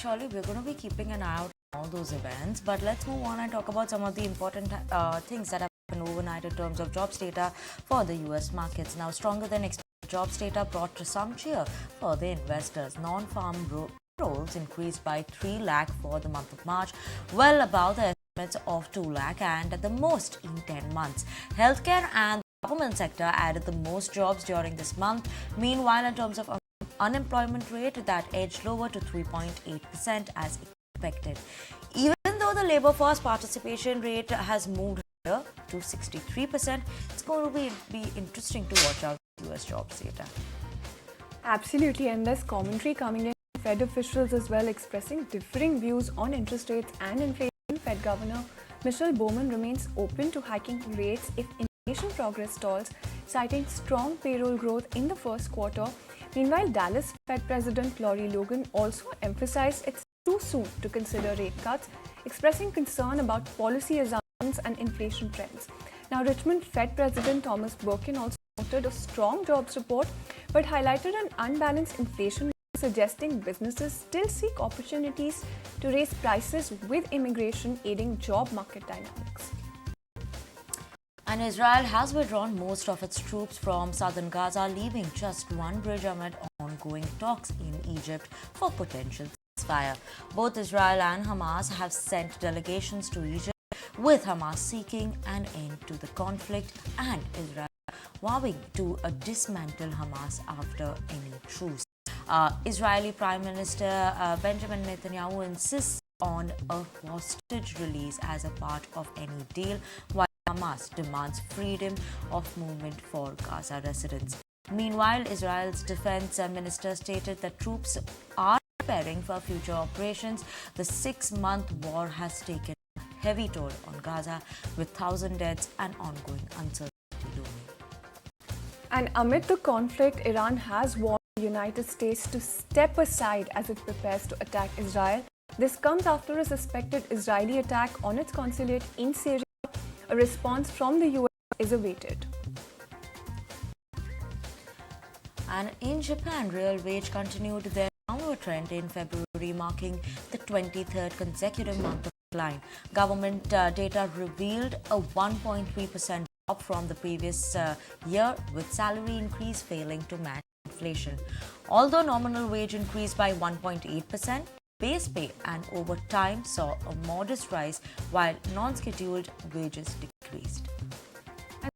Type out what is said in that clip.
Surely we're going to be keeping an eye out on all those events, but let's move on and talk about some of the important things that have happened overnight in terms of jobs data for the US markets. Now, stronger than expected jobs data brought some cheer for the investors. Non-farm rolls increased by 3 lakh for the month of March, well above the estimates of 2 lakh and at the most in 10 months. Healthcare and the government sector added the most jobs during this month. Meanwhile, in terms of unemployment rate, that edged lower to 3.8% as expected. Even though the labor force participation rate has moved higher to 63%, it's going to be interesting to watch out US jobs data. Absolutely, and there's commentary coming in. Fed officials as well expressing differing views on interest rates and inflation. Fed Governor Michelle Bowman remains open to hiking rates if inflation progress stalls, citing strong payroll growth in the first quarter. Meanwhile, Dallas Fed President Lori Logan also emphasized it's too soon to consider rate cuts, expressing concern about policy assumptions and inflation trends. Now, Richmond Fed President Thomas Birkin also noted a strong jobs report but highlighted an unbalanced inflation, suggesting businesses still seek opportunities to raise prices with immigration aiding job market dynamics. And Israel has withdrawn most of its troops from southern Gaza, leaving just one bridge amid ongoing talks in Egypt for potential ceasefire. Both Israel and Hamas have sent delegations to Egypt, with Hamas seeking an end to the conflict and Israel vowing to dismantle Hamas after any truce. Israeli Prime Minister Benjamin Netanyahu insists on a hostage release as a part of any deal, while Hamas demands freedom of movement for Gaza residents. Meanwhile, Israel's defense minister stated that troops are preparing for future operations. The 6-month war has taken a heavy toll on Gaza, with 1,000 deaths and ongoing uncertainty looming. And amid the conflict, Iran has warned the United States to step aside as it prepares to attack Israel. This comes after a suspected Israeli attack on its consulate in Syria. A response from the U.S. is awaited. And in Japan, real wage continued their downward trend in February, marking the 23rd consecutive month of decline. Government data revealed a 1.3% drop from the previous year, with salary increase failing to match inflation. Although nominal wage increased by 1.8%, base pay and overtime saw a modest rise, while non-scheduled wages decreased.